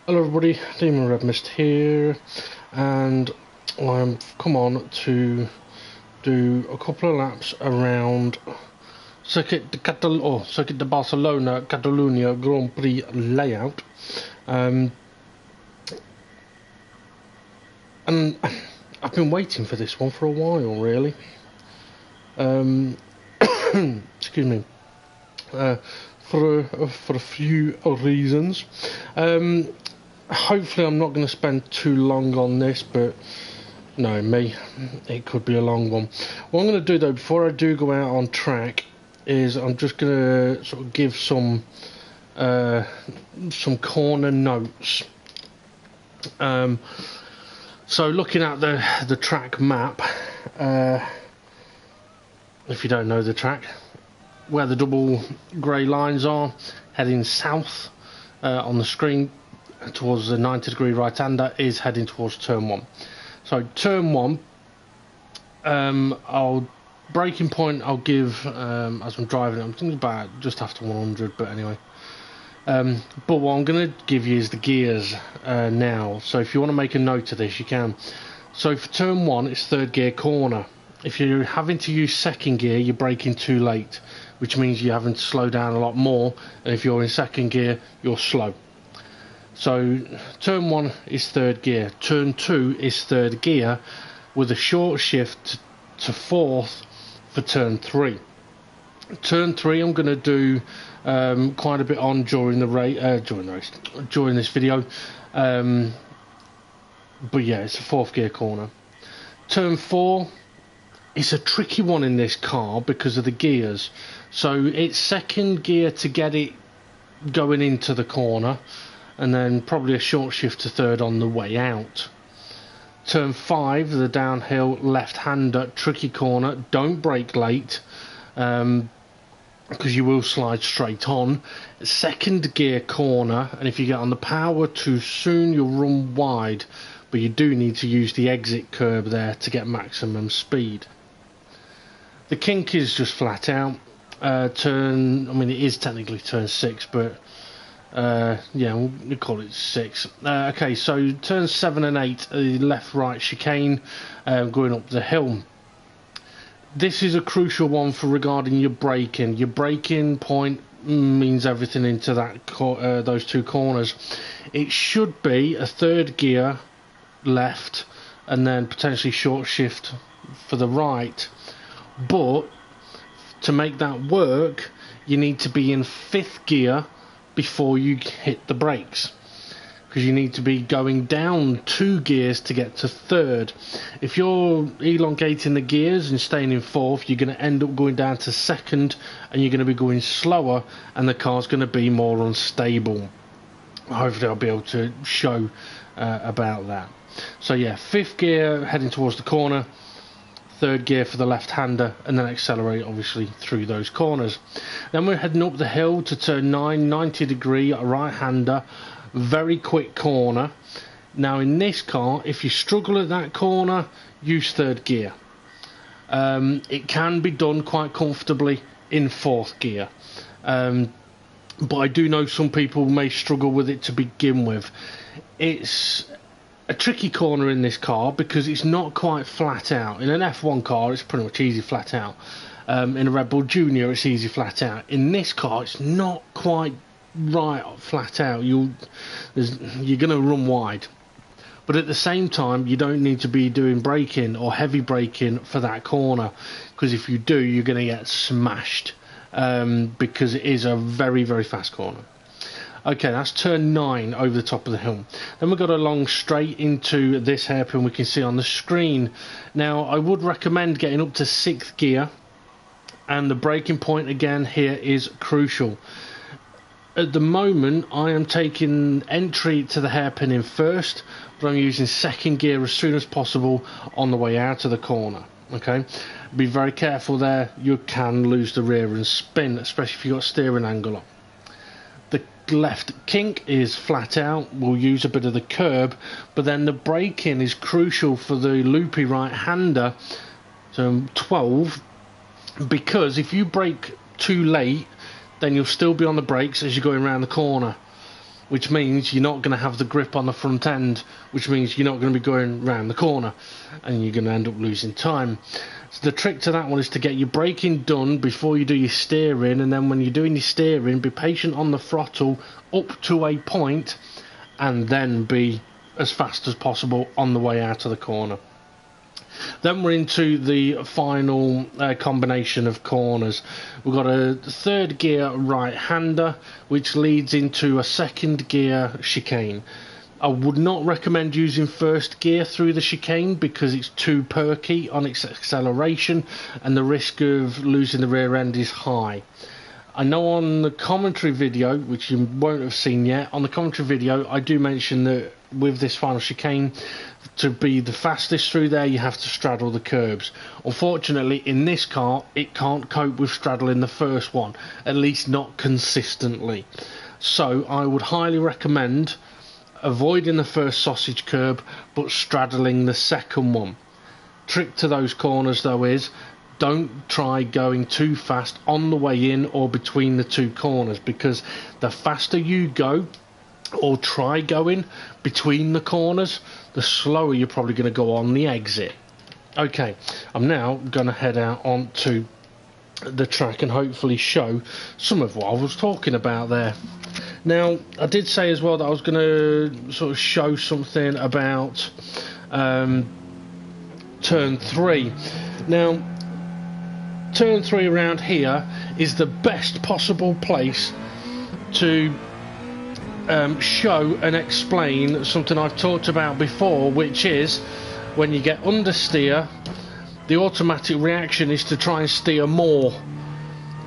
Hello everybody, Demon Red Mist here, and I've come on to do a couple of laps around Circuit de Barcelona Catalunya Grand Prix layout, and I've been waiting for this one for a while, really. Excuse me. For a few reasons. Hopefully I'm not going to spend too long on this, but no, it could be a long one. What I'm going to do though, before I do go out on track, is I'm just going to sort of give some corner notes. So looking at the track map, if you don't know the track, where the double grey lines are, heading south on the screen towards the 90-degree right-hander, is heading towards turn 1. So turn 1, braking point I'll give as I'm driving it. I'm thinking about just after 100, but anyway. But what I'm going to give you is the gears now. So if you want to make a note of this, you can. So for turn 1, it's third gear corner. If you're having to use second gear, you're braking too late, which means you're having to slow down a lot more, and if you're in second gear, you're slow. So turn 1 is third gear, turn 2 is third gear with a short shift to fourth for turn 3. Turn 3 I'm going to do quite a bit on during this video, but yeah, it's a fourth gear corner. Turn 4, it's a tricky one in this car because of the gears. So it's second gear to get it going into the corner, and then probably a short shift to third on the way out. Turn 5, the downhill left-hander, tricky corner. Don't brake late, because you will slide straight on. Second gear corner, and if you get on the power too soon, you'll run wide, but you do need to use the exit curb there to get maximum speed. The kink is just flat out. It is technically turn 6, but yeah, we'll call it 6. Okay, so turn 7 and 8, left-right chicane, going up the hill. This is a crucial one for regarding your braking. Your braking point means everything into those two corners. It should be a third gear left, and then potentially short shift for the right. But to make that work, you need to be in 5th gear before you hit the brakes, because you need to be going down 2 gears to get to 3rd. If you're elongating the gears and staying in 4th, you're going to end up going down to 2nd, and you're going to be going slower, and the car's going to be more unstable. Hopefully I'll be able to show about that. So yeah, 5th gear heading towards the corner, 3rd gear for the left-hander, and then accelerate obviously through those corners. Then we're heading up the hill to turn 9, 90-degree right-hander, very quick corner. Now in this car, if you struggle at that corner, use 3rd gear. It can be done quite comfortably in 4th gear, but I do know some people may struggle with it to begin with. It's a tricky corner in this car because it's not quite flat out. In an F1 car, it's pretty much easy flat out. In a Red Bull Junior, it's easy flat out. In this car, it's not quite right flat out. You're going to run wide. But at the same time, you don't need to be doing braking or heavy braking for that corner, because if you do, you're going to get smashed, because it is a very, very fast corner. Okay, that's turn 9 over the top of the hill. Then we've got a long straight into this hairpin we can see on the screen. Now, I would recommend getting up to 6th gear, and the braking point again here is crucial. At the moment, I am taking entry to the hairpin in first, but I'm using 2nd gear as soon as possible on the way out of the corner. Okay, be very careful there. You can lose the rear and spin, especially if you've got steering angle on. Left kink is flat out. We'll use a bit of the curb, but then the braking is crucial for the loopy right-hander, so 12, because if you brake too late, then you'll still be on the brakes as you're going around the corner. which means you're not going to have the grip on the front end, which means you're not going to be going round the corner, and you're going to end up losing time. So the trick to that one is to get your braking done before you do your steering, and then when you're doing your steering, be patient on the throttle up to a point, and then be as fast as possible on the way out of the corner. Then we're into the final combination of corners. We've got a third gear right-hander, which leads into a second gear chicane. I would not recommend using first gear through the chicane because it's too perky on its acceleration and the risk of losing the rear end is high. I know on the commentary video, which you won't have seen yet, on the commentary video I do mention that with this final chicane, to be the fastest through there you have to straddle the curbs. Unfortunately in this car it can't cope with straddling the first one, at least not consistently. So I would highly recommend avoiding the first sausage curb but straddling the second one. Trick to those corners though is, don't try going too fast on the way in or between the two corners, because the faster you go or try going between the corners, the slower you're probably going to go on the exit. Okay, I'm now going to head out onto the track and hopefully show some of what I was talking about there. Now, I did say as well that I was going to sort of show something about turn 3. Now, turn 3 around here is the best possible place to show and explain something I've talked about before, which is when you get understeer, the automatic reaction is to try and steer more,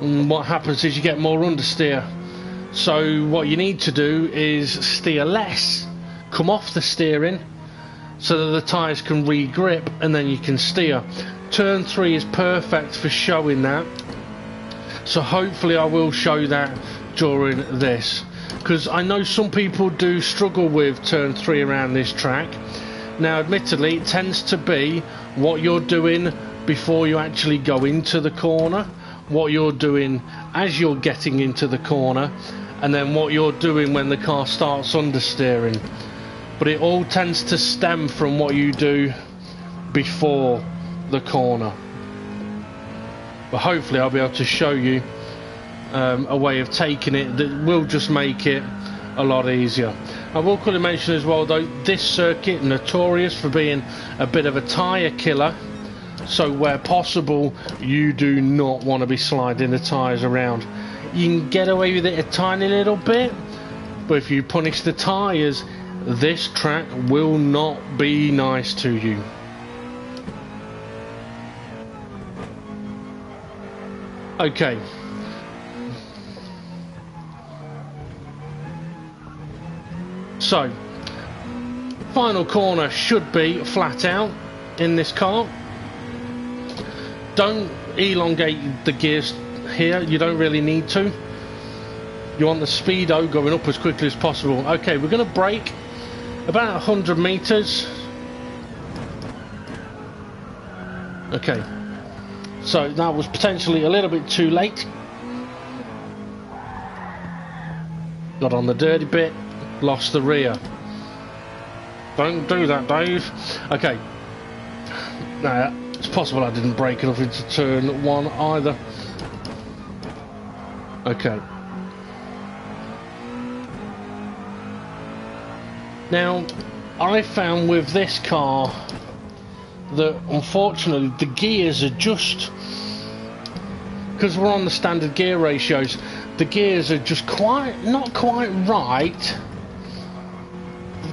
and what happens is you get more understeer. So what you need to do is steer less, come off the steering so that the tyres can re-grip and then you can steer. Turn 3 is perfect for showing that, so hopefully I will show that during this, because I know some people do struggle with turn 3 around this track. Now admittedly it tends to be what you're doing before you actually go into the corner, what you're doing as you're getting into the corner, and then what you're doing when the car starts understeering. But it all tends to stem from what you do before the corner. But hopefully I'll be able to show you a way of taking it that will just make it a lot easier. I will quickly mention as well though, this circuit notorious for being a bit of a tyre killer, so where possible you do not want to be sliding the tyres around. You can get away with it a tiny little bit, but if you punish the tyres, this track will not be nice to you. Okay. So, final corner should be flat out in this car. Don't elongate the gears here, you don't really need to. You want the speedo going up as quickly as possible. Okay, we're going to brake about 100 meters. Okay, so that was potentially a little bit too late. Got on the dirty bit, lost the rear. Don't do that, Dave. Okay, now it's possible I didn't brake enough into turn 1 either. Okay. Now, I found with this car that unfortunately the gears are just, because we're on the standard gear ratios, the gears are just not quite right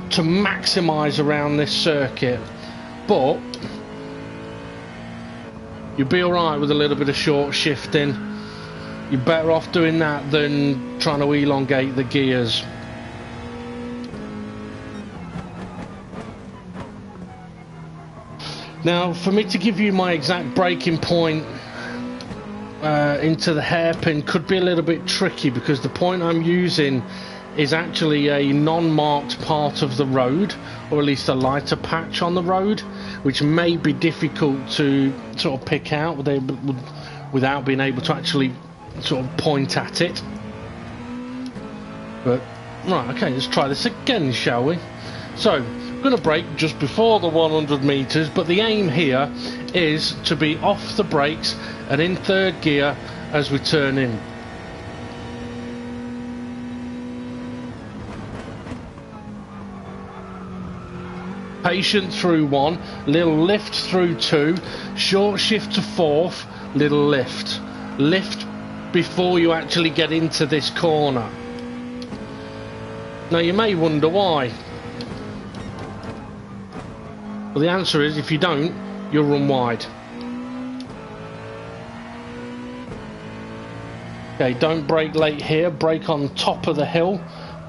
to maximise around this circuit, but you'll be alright with a little bit of short shifting. You're better off doing that than trying to elongate the gears. Now, for me to give you my exact braking point into the hairpin could be a little bit tricky, because the point I'm using is actually a non-marked part of the road, or at least a lighter patch on the road, which may be difficult to sort of pick out without being able to actually sort of point at it. But Right, okay, let's try this again, shall we? So, I'm going to brake just before the 100 metres, but the aim here is to be off the brakes and in third gear as we turn in. Patient through one, little lift through two, short shift to fourth, little lift. Lift before you actually get into this corner. Now you may wonder why. Well, the answer is if you don't, you'll run wide. Okay, don't brake late here, brake on top of the hill,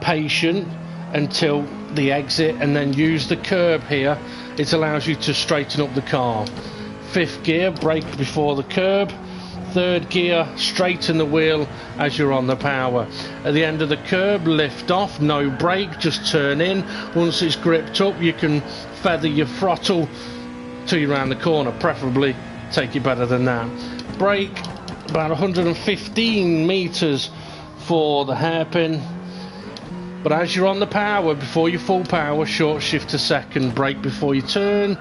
patient until the exit, and then use the curb here. It allows you to straighten up the car. Fifth gear, brake before the curb. Third gear, straighten the wheel as you're on the power. At the end of the curb, lift off, no brake, just turn in. Once it's gripped up, you can feather your throttle till you're around the corner, preferably take it better than that. Brake about 115 metres for the hairpin. But as you're on the power, before you full power, short shift to second, brake before you turn.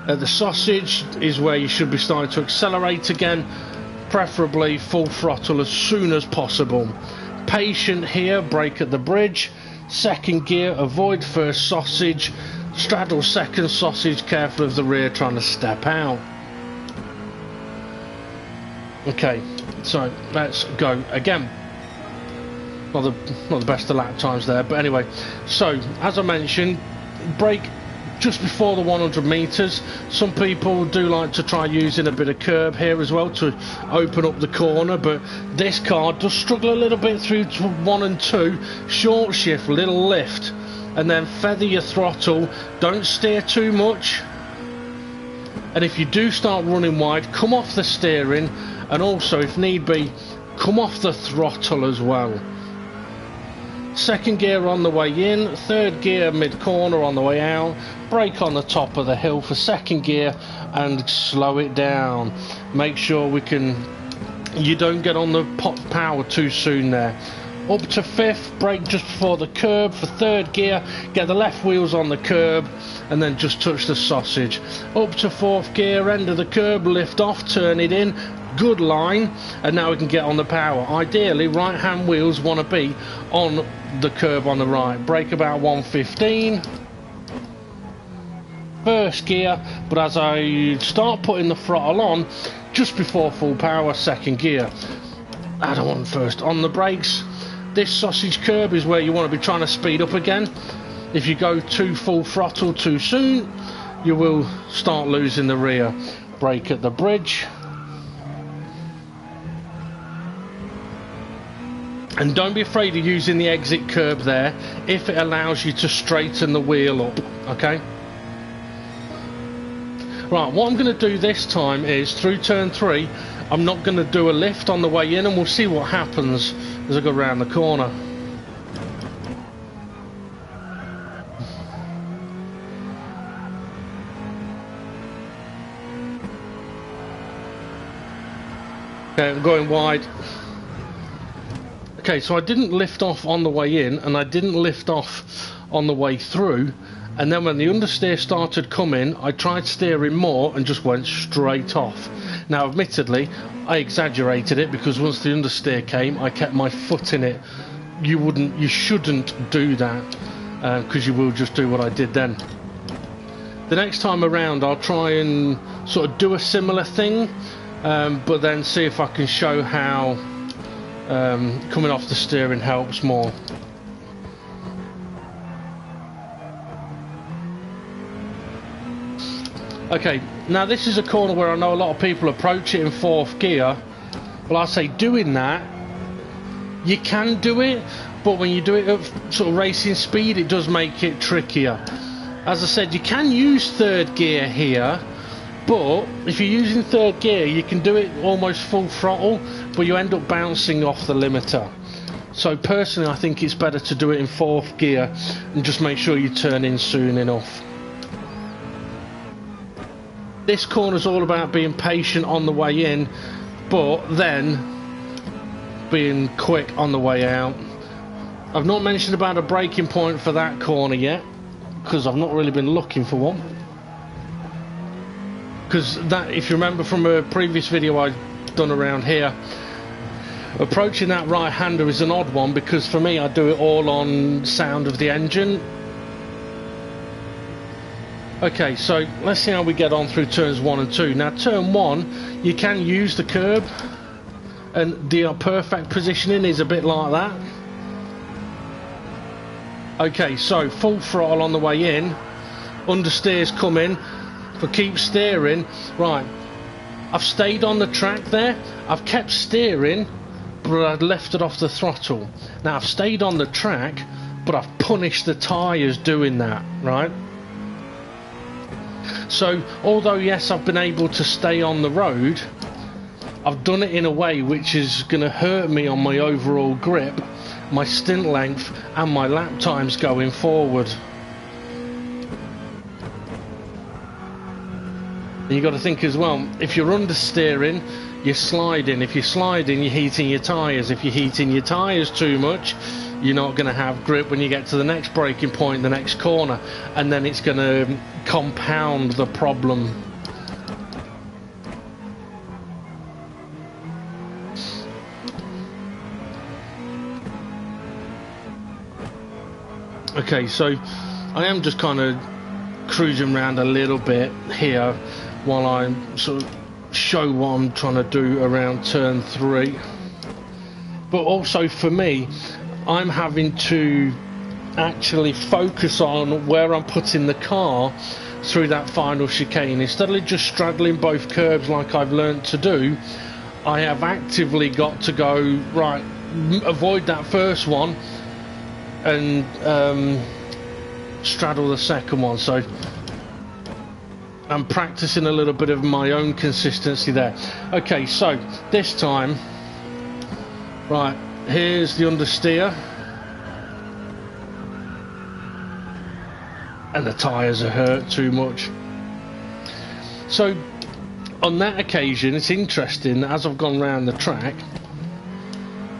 At the sausage is where you should be starting to accelerate again, preferably full throttle as soon as possible. Patient here, brake at the bridge. Second gear, avoid first sausage, straddle second sausage, careful of the rear trying to step out. Okay, so let's go again. Not the best of lap times there, but anyway. So, as I mentioned, brake just before the 100 metres. Some people do like to try using a bit of curb here as well to open up the corner, but this car does struggle a little bit through to 1 and 2. Short shift, little lift, and then feather your throttle. Don't steer too much, and if you do start running wide, come off the steering, and also if need be, come off the throttle as well. Second gear on the way in, third gear mid-corner on the way out, brake on the top of the hill for second gear and slow it down. Make sure you don't get on the power too soon there. Up to fifth, brake just before the curb for third gear, get the left wheels on the curb and then just touch the sausage. Up to fourth gear, end of the curb, lift off, turn it in. Good line, and now we can get on the power. Ideally, right hand wheels want to be on the curb on the right. Brake about 115. First gear, but as I start putting the throttle on, just before full power, second gear. I don't want first on the brakes. This sausage curb is where you want to be trying to speed up again. If you go too full throttle too soon, you will start losing the rear. Brake at the bridge. And don't be afraid of using the exit curb there if it allows you to straighten the wheel up, okay? Right, what I'm going to do this time is, through turn 3, I'm not going to do a lift on the way in, and we'll see what happens as I go around the corner. Okay, I'm going wide. Okay, so I didn't lift off on the way in, and I didn't lift off on the way through, and then when the understeer started coming, I tried steering more and just went straight off. Now, admittedly, I exaggerated it because once the understeer came, I kept my foot in it. You shouldn't do that, because you will just do what I did then. The next time around, I'll try and sort of do a similar thing, but then see if I can show how coming off the steering helps more. Okay, now this is a corner where I know a lot of people approach it in fourth gear. Well, I say doing that, you can do it, but when you do it at sort of racing speed, it does make it trickier. As I said, you can use third gear here, but if you're using third gear, you can do it almost full throttle, but you end up bouncing off the limiter. So personally, I think it's better to do it in fourth gear and just make sure you turn in soon enough. This corner's all about being patient on the way in, but then being quick on the way out. I've not mentioned about a braking point for that corner yet, because I've not really been looking for one. Because that, if you remember from a previous video I've done around here, approaching that right-hander is an odd one, because for me I do it all on sound of the engine. Okay, so let's see how we get on through turns 1 and 2. Now turn 1, you can use the curb, and the perfect positioning is a bit like that. Okay, so full throttle on the way in, understeer's coming, for keep steering. Right, I've stayed on the track there, I've kept steering, but I've left it off the throttle. Now I've stayed on the track, but I've punished the tyres doing that, right? So although yes, I've been able to stay on the road, I've done it in a way which is going to hurt me on my overall grip, my stint length and my lap times going forward. And you got to think as well, if you're understeering, you're sliding. If you're sliding, you're heating your tyres. If you're heating your tyres too much, you're not going to have grip when you get to the next braking point, the next corner, and then it's going to compound the problem. Okay, so I am just kind of cruising around a little bit here while I sort of show what I'm trying to do around turn 3. But also for me, I'm having to actually focus on where I'm putting the car through that final chicane. Instead of just straddling both curbs like I've learnt to do, I have actively got to go, right, avoid that first one and straddle the second one. So I'm practicing a little bit of my own consistency there. Okay, so this time, right, here's the understeer, and the tyres are hurt too much. So on that occasion, it's interesting that as I've gone round the track,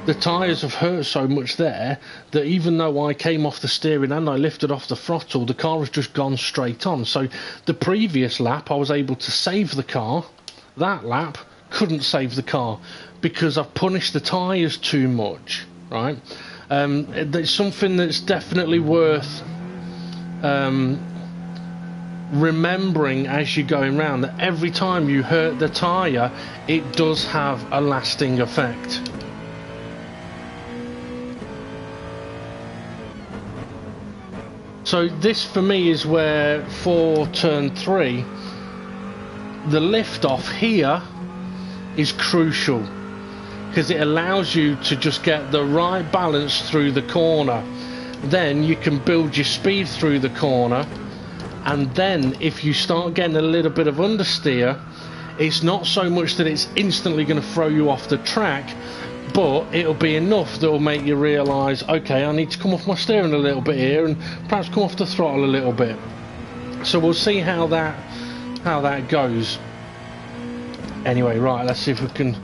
the tyres have hurt so much there that even though I came off the steering and I lifted off the throttle, the car has just gone straight on. So the previous lap I was able to save the car, that lap couldn't save the car because I've punished the tyres too much, right? It's something that's definitely worth remembering as you're going round, that every time you hurt the tyre, it does have a lasting effect. So this for me is where for turn 3, the lift off here is crucial, because it allows you to just get the right balance through the corner. Then you can build your speed through the corner, and then if you start getting a little bit of understeer, it's not so much that it's instantly going to throw you off the track, but it'll be enough that will make you realise, okay, I need to come off my steering a little bit here and perhaps come off the throttle a little bit. So we'll see how that goes. Anyway, right, let's see if we can,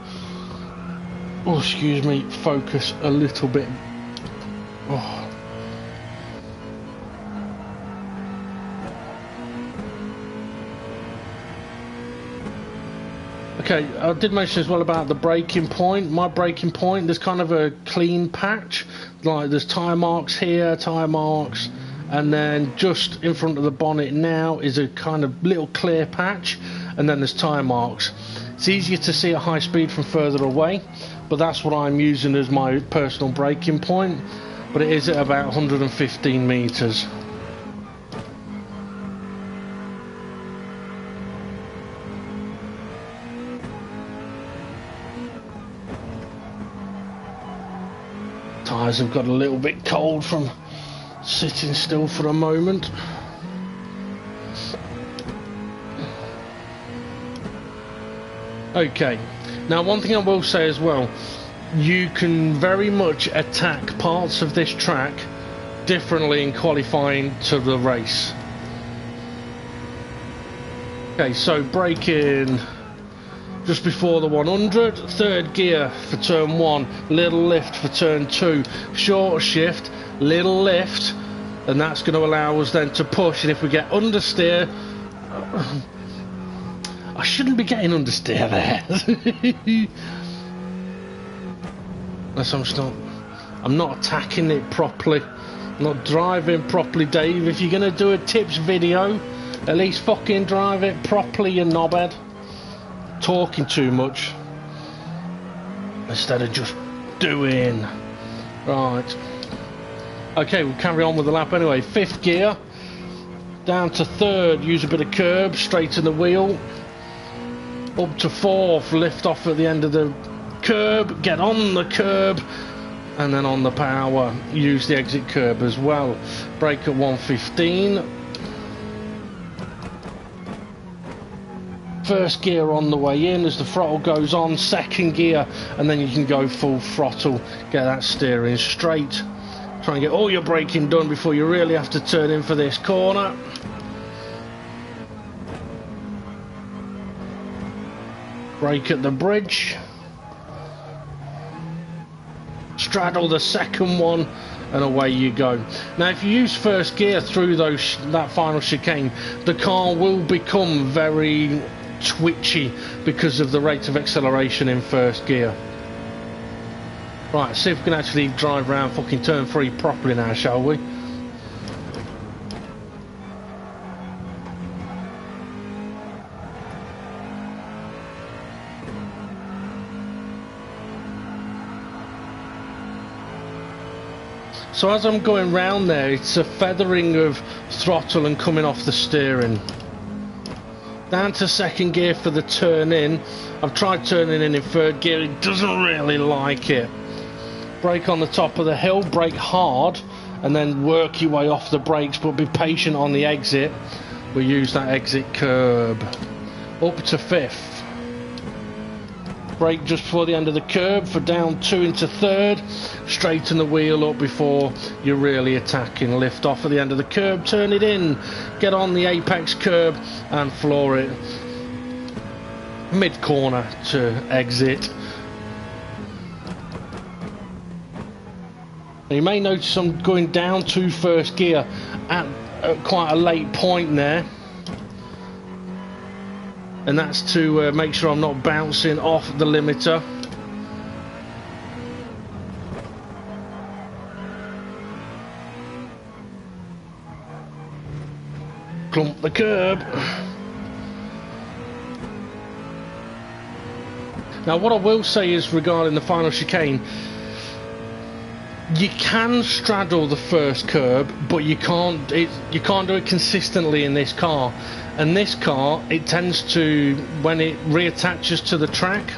oh excuse me, focus a little bit. Oh. Okay, I did mention as well about the braking point. My braking point, there's kind of a clean patch. Like there's tyre marks here, tyre marks, and then just in front of the bonnet now is a kind of little clear patch, and then there's tyre marks. It's easier to see at high speed from further away, but that's what I'm using as my personal braking point. But it is at about 115 metres. Tyres have got a little bit cold from sitting still for a moment. Okay, now one thing I will say as well, you can very much attack parts of this track differently in qualifying to the race. Okay, so braking just before the 100, third gear for turn 1, little lift for turn 2, short shift, little lift, and that's going to allow us then to push. And if we get understeer, I shouldn't be getting understeer there. Unless I'm not attacking it properly, I'm not driving properly, Dave. If you're going to do a tips video, at least fucking drive it properly, you knobhead. Talking too much instead of just doing. Right. Okay, we'll carry on with the lap anyway. 5th gear, down to 3rd, use a bit of curb, straighten the wheel. Up to 4th, lift off at the end of the curb, get on the curb, and then on the power, use the exit curb as well. Brake at 115. 1st gear on the way in as the throttle goes on, 2nd gear, and then you can go full throttle, get that steering straight. Try and get all your braking done before you really have to turn in for this corner. Brake at the bridge. Straddle the 2nd one, and away you go. Now if you use 1st gear through that final chicane, the car will become very twitchy because of the rate of acceleration in 1st gear. Right, see if we can actually drive around fucking turn 3 properly now, shall we? So as I'm going round there, it's a feathering of throttle and coming off the steering. Down to 2nd gear for the turn in. I've tried turning in 3rd gear, it doesn't really like it. Brake on the top of the hill, brake hard, and then work your way off the brakes, but be patient on the exit. We'll use that exit curb. Up to 5th. Brake just before the end of the curb for down 2 into 3rd. Straighten the wheel up before you're really attacking. Lift off at the end of the curb, turn it in, get on the apex curb and floor it. Mid corner to exit. Now you may notice I'm going down to 1st gear at quite a late point there. And that's to make sure I'm not bouncing off the limiter. Clump the curb. Now what I will say is regarding the final chicane, you can straddle the 1st curb, but you can't do it consistently in this car. And this car, it tends to, when it reattaches to the track,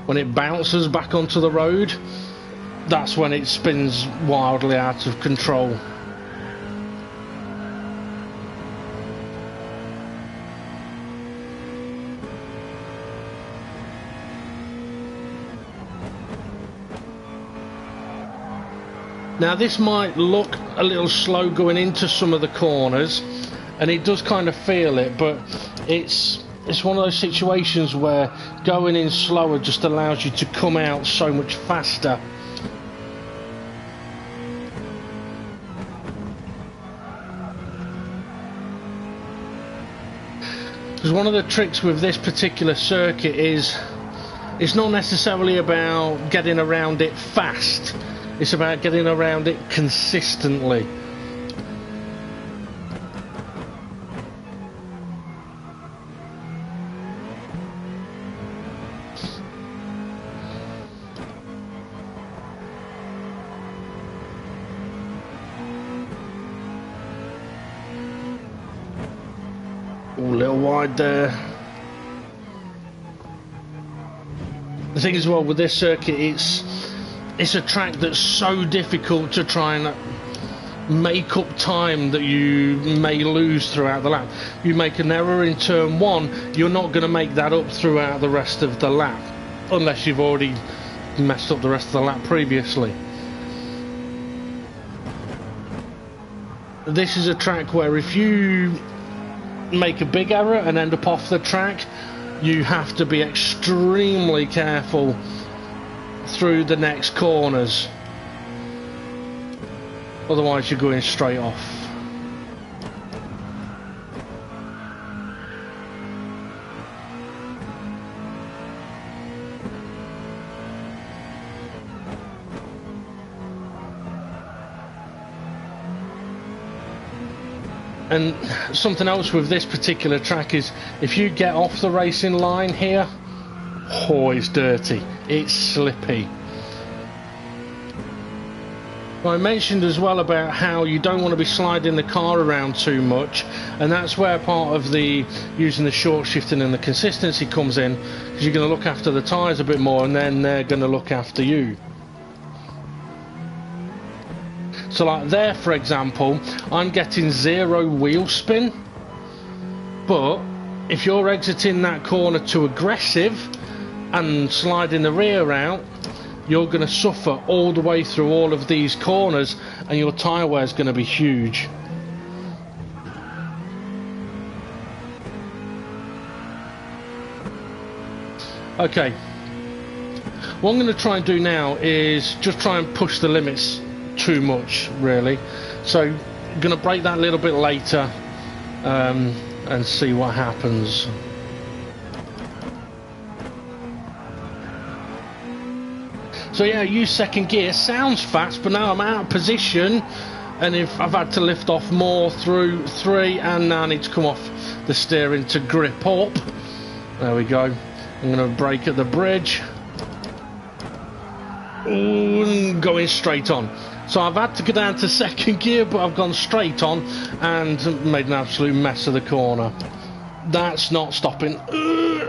when it bounces back onto the road, that's when it spins wildly out of control. Now this might look a little slow going into some of the corners, and it does kind of feel it, but it's one of those situations where going in slower just allows you to come out so much faster. Because one of the tricks with this particular circuit is it's not necessarily about getting around it fast, it's about getting around it consistently. A little wide there. The thing as well with this circuit, it's a track that's so difficult to try and make up time that you may lose throughout the lap. You make an error in turn 1, you're not going to make that up throughout the rest of the lap, unless you've already messed up the rest of the lap previously. This is a track where if you make a big error and end up off the track, you have to be extremely careful through the next corners. otherwise you're going straight off. And something else with this particular track is if you get off the racing line here, oh, it's dirty, it's slippy. I mentioned as well about how you don't want to be sliding the car around too much, and that's where part of the using the short shifting and the consistency comes in, because you're going to look after the tyres a bit more and then they're going to look after you. So like there, for example, I'm getting 0 wheel spin, but if you're exiting that corner too aggressive and sliding the rear out, you're going to suffer all the way through all of these corners and your tyre wear is going to be huge. Okay, what I'm going to try and do now is just try and push the limits too much, really. So I'm going to break that a little bit later and see what happens. So yeah, use second gear, sounds fast, but now I'm out of position, and if I've had to lift off more through 3, and now I need to come off the steering to grip up. There we go. I'm going to brake at the bridge. Ooh, going straight on. So I've had to go down to second gear, but I've gone straight on and made an absolute mess of the corner. That's not stopping.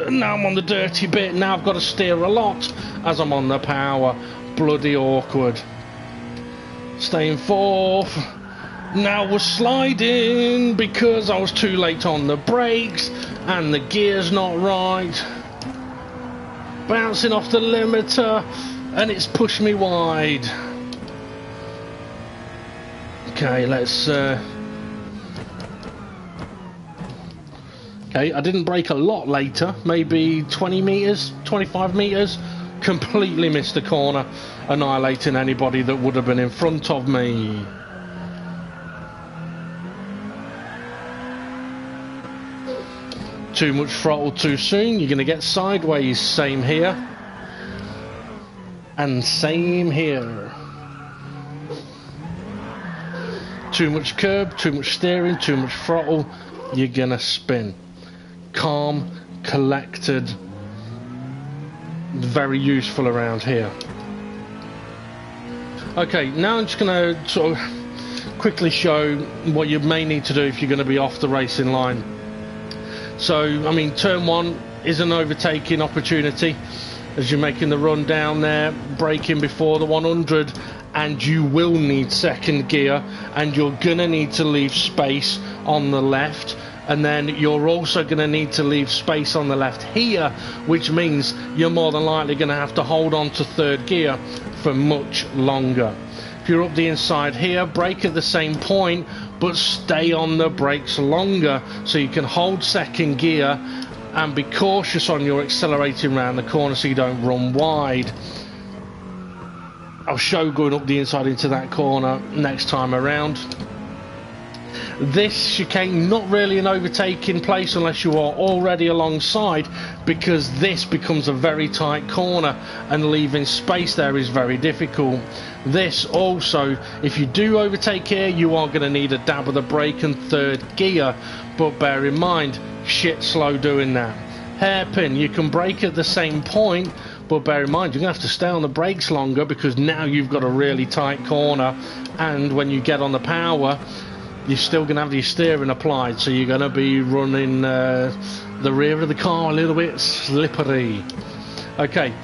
Now I'm on the dirty bit. Now I've got to steer a lot as I'm on the power. Bloody awkward. Staying fourth. Now we're sliding because I was too late on the brakes and the gear's not right. Bouncing off the limiter and it's pushed me wide. Okay, let's okay, I didn't brake a lot later, maybe 20 meters, 25 meters. Completely missed the corner, annihilating anybody that would have been in front of me. Too much throttle too soon, you're going to get sideways. Same here. And same here. Too much curb, too much steering, too much throttle, you're going to spin. Calm, collected, very useful around here. Okay, now I'm just going to sort of quickly show what you may need to do if you're going to be off the racing line. So, I mean, turn 1 is an overtaking opportunity as you're making the run down there, braking before the 100, and you will need second gear, and you're going to need to leave space on the left, and then you're also going to need to leave space on the left here, which means you're more than likely going to have to hold on to third gear for much longer. If you're up the inside here, brake at the same point, but stay on the brakes longer so you can hold second gear and be cautious on your accelerating around the corner so you don't run wide. I'll show going up the inside into that corner next time around. This chicane, not really an overtaking place unless you are already alongside, because this becomes a very tight corner and leaving space there is very difficult. This also, if you do overtake here, you are going to need a dab of the brake and third gear, but bear in mind, shit slow doing that. Hairpin, you can brake at the same point, but bear in mind you're going to have to stay on the brakes longer because now you've got a really tight corner, and when you get on the power you're still going to have your steering applied, so you're going to be running the rear of the car a little bit slippery. Okay,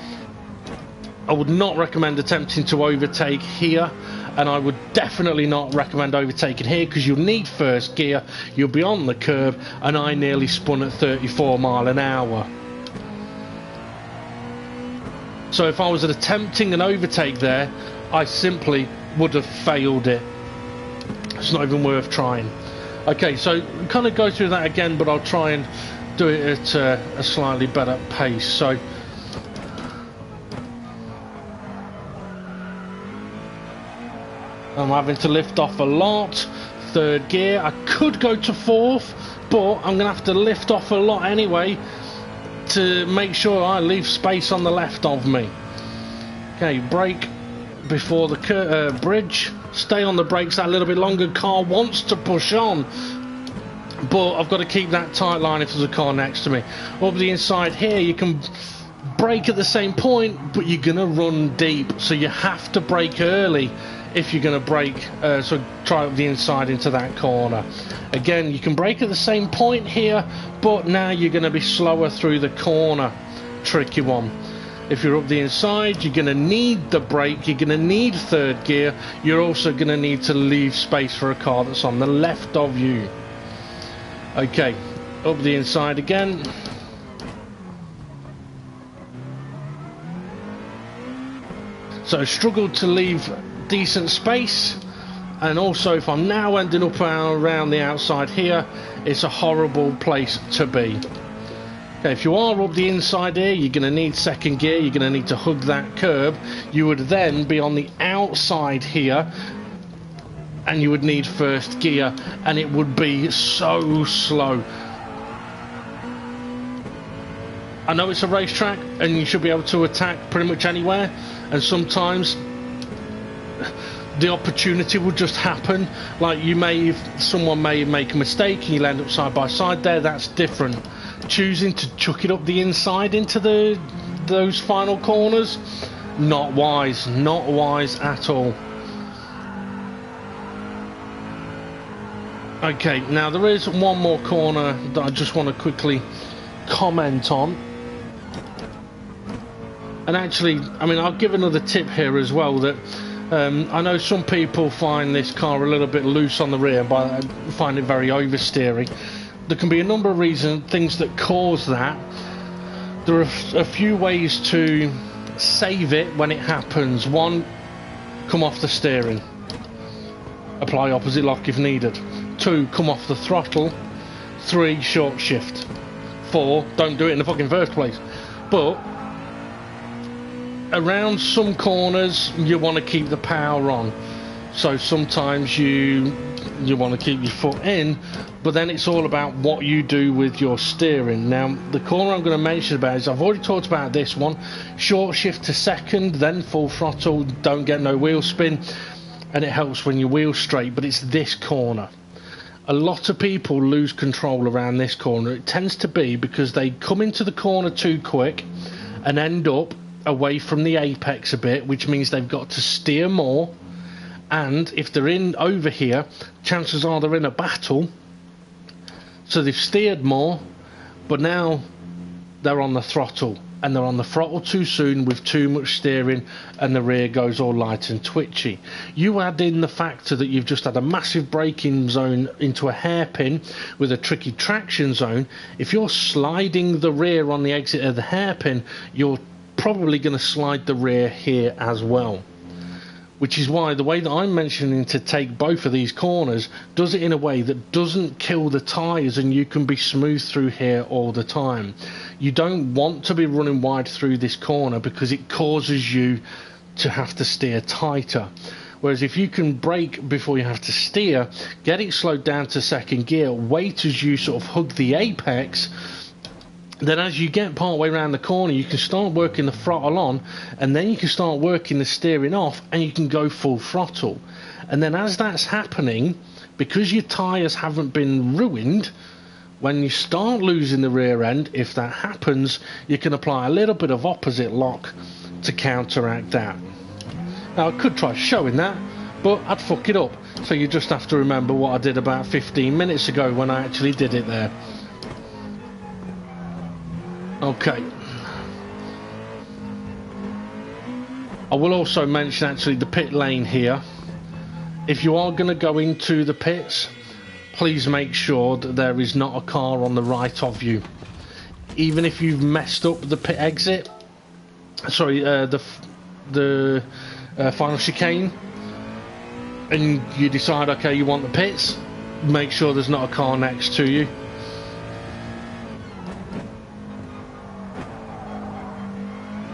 I would not recommend attempting to overtake here, and I would definitely not recommend overtaking here because you'll need first gear, you'll be on the curb, and I nearly spun at 34 miles an hour. So if I was attempting an overtake there, I simply would have failed it. It's not even worth trying. Okay, so kind of go through that again, but I'll try and do it at a slightly better pace. So I'm having to lift off a lot. Third gear. I could go to fourth, but I'm going to have to lift off a lot anyway to make sure I leave space on the left of me. Okay, brake before the bridge. Stay on the brakes that little bit longer. Car wants to push on, but I've got to keep that tight line if there's a car next to me. Up the inside here, you can brake at the same point, but you're going to run deep, so you have to brake early if you're going to brake. So try up the inside into that corner. Again, you can brake at the same point here, but now you're going to be slower through the corner. Tricky one. If you're up the inside, you're going to need the brake, you're going to need third gear, you're also going to need to leave space for a car that's on the left of you. Okay, up the inside again. So struggled to leave decent space, and also if I'm now ending up around the outside here, it's a horrible place to be. Okay, if you are up the inside here, you're going to need second gear, you're going to need to hug that curb. You would then be on the outside here, and you would need first gear, and it would be so slow. I know it's a racetrack, and you should be able to attack pretty much anywhere, and sometimes the opportunity will just happen. Like someone may make a mistake and you'll end up side by side there. That's different. Choosing to chuck it up the inside into those final corners, not wise at all. Okay, now there is one more corner that I just want to quickly comment on. And actually, I mean, I'll give another tip here as well, that I know some people find this car a little bit loose on the rear, but I find it very oversteering. There can be a number of reasons, things that cause that. There are a few ways to save it when it happens. One, come off the steering. Apply opposite lock if needed. 2, come off the throttle. 3, short shift. 4, don't do it in the fucking first place. But around some corners you want to keep the power on, so sometimes you want to keep your foot in, but then it's all about what you do with your steering. Now the corner I'm going to mention about is, I've already talked about this one, short shift to second, then full throttle, don't get no wheel spin, and it helps when your wheel's straight. But it's this corner, a lot of people lose control around this corner. It tends to be because they come into the corner too quick and end up away from the apex a bit, which means they've got to steer more, and if they're in over here, chances are they're in a battle, so they've steered more, but now they're on the throttle, and they're on the throttle too soon with too much steering, and the rear goes all light and twitchy. You add in the factor that you've just had a massive braking zone into a hairpin with a tricky traction zone. If you're sliding the rear on the exit of the hairpin, you're probably going to slide the rear here as well, which is why the way that I'm mentioning to take both of these corners does it in a way that doesn't kill the tyres, and you can be smooth through here all the time. You don't want to be running wide through this corner because it causes you to have to steer tighter, whereas if you can brake before you have to steer, get it slowed down to second gear, wait as you sort of hug the apex, then as you get part way around the corner, you can start working the throttle on, and then you can start working the steering off, and you can go full throttle. And then as that's happening, because your tyres haven't been ruined, when you start losing the rear end, if that happens, you can apply a little bit of opposite lock to counteract that. Now I could try showing that, but I'd fuck it up. So you just have to remember what I did about 15 minutes ago when I actually did it there. Okay. I will also mention actually the pit lane here. If you are going to go into the pits, please make sure that there is not a car on the right of you. Even if you've messed up the pit exit, sorry, the final chicane, and you decide, okay, you want the pits, make sure there's not a car next to you.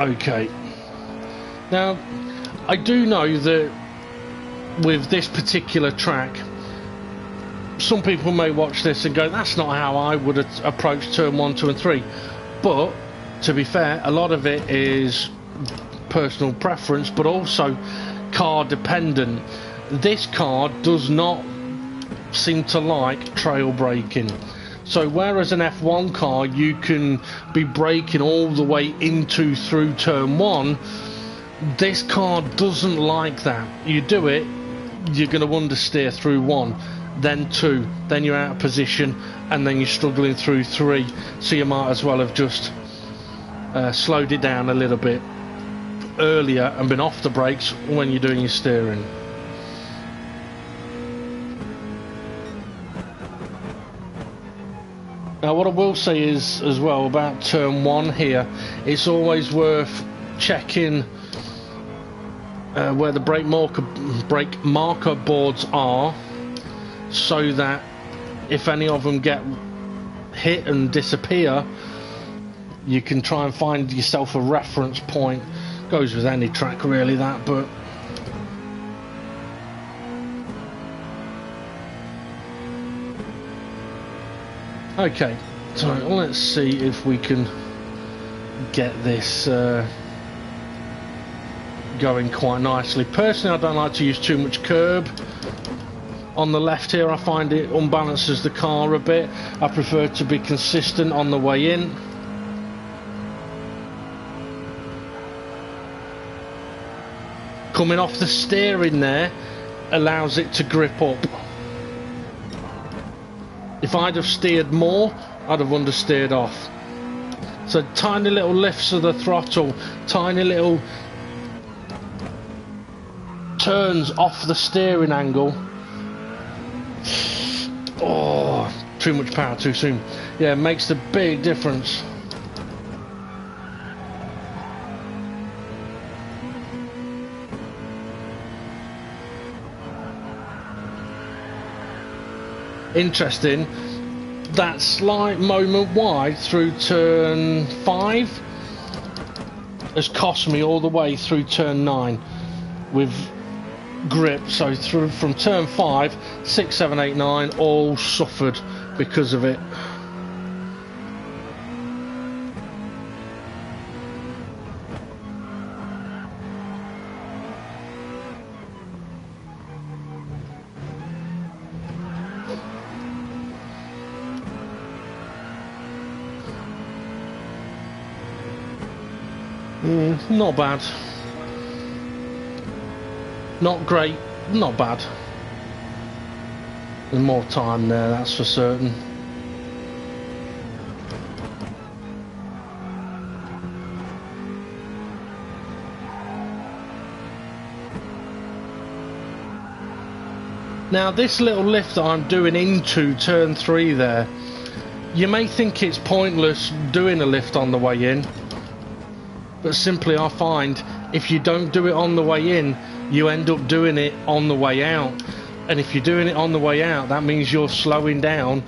Okay. Now, I do know that with this particular track, some people may watch this and go, that's not how I would approach turn 1, 2 and 3. But to be fair, a lot of it is personal preference, but also car dependent. This car does not seem to like trail braking. So whereas an F1 car, you can be braking all the way into through turn 1, this car doesn't like that. You do it, you're going to understeer through 1, then 2, then you're out of position, and then you're struggling through 3. So you might as well have just slowed it down a little bit earlier and been off the brakes when you're doing your steering. Now what I will say is as well about turn 1 here, it's always worth checking where the brake marker boards are, so that if any of them get hit and disappear, you can try and find yourself a reference point. Goes with any track really, that, but okay, so let's see if we can get this going quite nicely. Personally, I don't like to use too much curb on the left here. I find it unbalances the car a bit. I prefer to be consistent on the way in. Coming off the steering there allows it to grip up. If I'd have steered more, I'd have understeered off. So tiny little lifts of the throttle, tiny little turns off the steering angle. Oh, too much power too soon. Yeah, it makes a big difference. Interesting, that slight moment wide through turn 5 has cost me all the way through turn 9 with grip. So through from turn 5, 6, 7, 8, 9 all suffered because of it. Not bad. Not great, not bad. There's more time there, that's for certain. Now this little lift that I'm doing into turn 3 there, you may think it's pointless doing a lift on the way in, but simply I find if you don't do it on the way in, you end up doing it on the way out. And if you're doing it on the way out, that means you're slowing down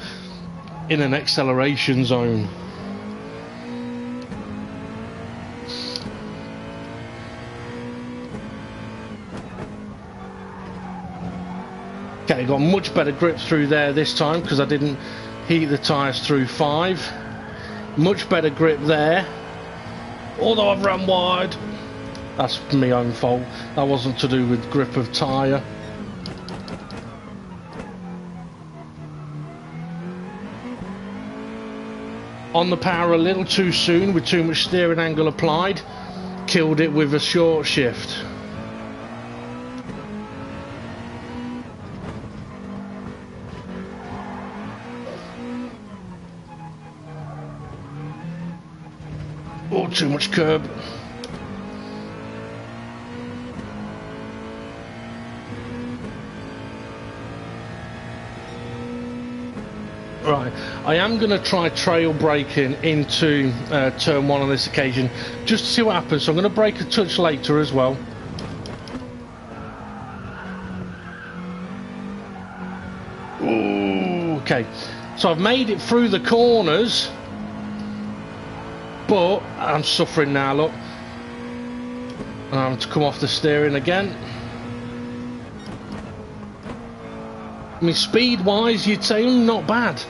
in an acceleration zone. Okay, got much better grip through there this time because I didn't heat the tyres through 5. Much better grip there. Although I've run wide. That's my own fault. That wasn't to do with grip of tyre. On the power a little too soon with too much steering angle applied. Killed it with a short shift. Oh, too much curb. Right, I am going to try trail braking into turn 1 on this occasion, just to see what happens. So I'm going to brake a touch later as well. Ooh, okay, so I've made it through the corners. But I'm suffering now, look. I'm to come off the steering again. I mean, speed-wise, you'd say, not bad.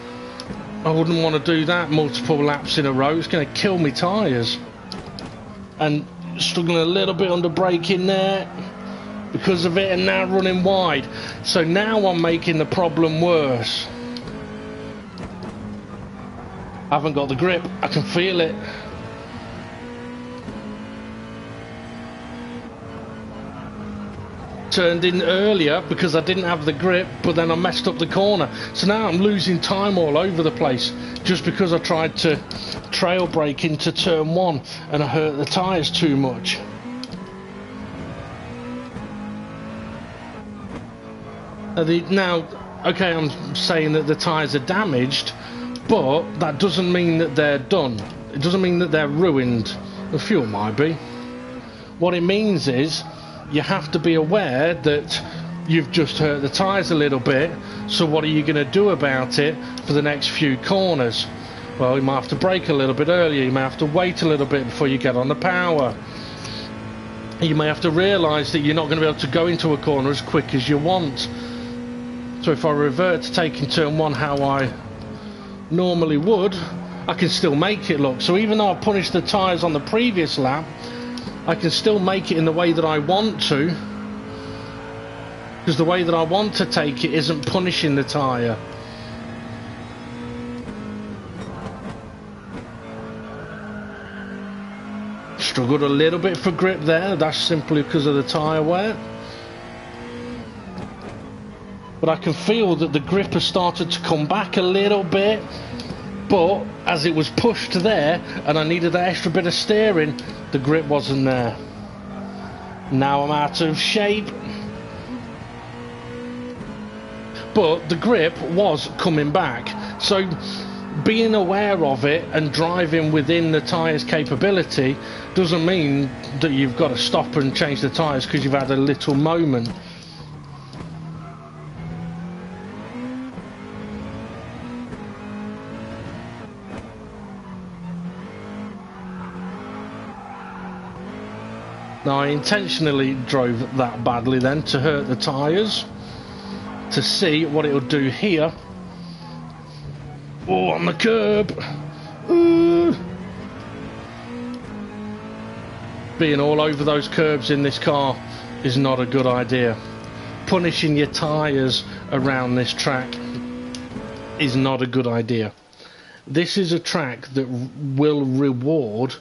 I wouldn't want to do that multiple laps in a row. It's going to kill me tyres. And struggling a little bit under braking there because of it, and now running wide. So now I'm making the problem worse. I haven't got the grip. I can feel it. Turned in earlier because I didn't have the grip, but then I messed up the corner. So now I'm losing time all over the place just because I tried to trail brake into turn 1 and I hurt the tyres too much. Now, okay, I'm saying that the tyres are damaged, but that doesn't mean that they're done. It doesn't mean that they're ruined. The fuel might be. What it means is you have to be aware that you've just hurt the tyres a little bit, so what are you going to do about it for the next few corners? Well, you might have to brake a little bit earlier, you may have to wait a little bit before you get on the power. You may have to realise that you're not going to be able to go into a corner as quick as you want. So if I revert to taking turn 1 how I normally would, I can still make it look. So even though I punished the tyres on the previous lap, I can still make it in the way that I want to, because the way that I want to take it isn't punishing the tyre. Struggled a little bit for grip there. That's simply because of the tyre wear. But I can feel that the grip has started to come back a little bit, but as it was pushed there and I needed that extra bit of steering, the grip wasn't there. Now I'm out of shape, but the grip was coming back. So being aware of it and driving within the tyre's capability doesn't mean that you've got to stop and change the tyres because you've had a little moment. Now I intentionally drove that badly then to hurt the tyres, to see what it would do here. Oh, on the curb. Ooh. Being all over those curbs in this car is not a good idea. Punishing your tyres around this track is not a good idea. This is a track that will reward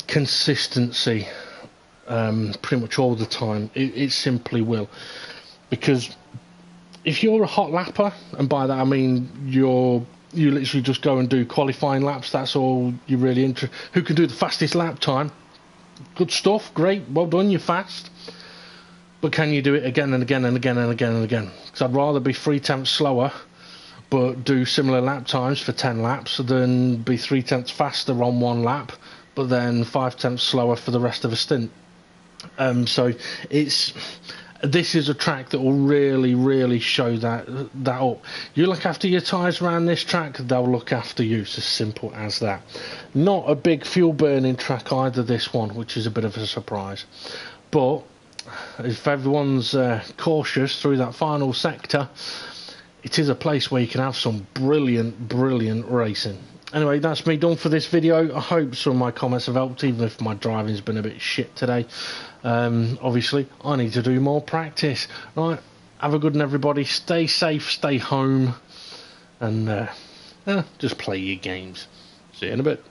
consistency pretty much all the time. It simply will, because if you're a hot lapper, and by that I mean you literally just go and do qualifying laps, that's all you're really interested, who can do the fastest lap time, good stuff, great, well done, you're fast, but can you do it again and again and again and again and again? Because I'd rather be 3/10 slower but do similar lap times for 10 laps than be 3/10 faster on one lap but then 5/10 slower for the rest of a stint. So this is a track that will really show that up. You look after your tyres around this track, they'll look after you. It's as simple as that. Not a big fuel burning track either, this one, which is a bit of a surprise. But if everyone's cautious through that final sector, it is a place where you can have some brilliant racing. Anyway, that's me done for this video. I hope some of my comments have helped, even if my driving's been a bit shit today. Obviously, I need to do more practice. Right, have a good one, everybody. Stay safe, stay home, and just play your games. See you in a bit.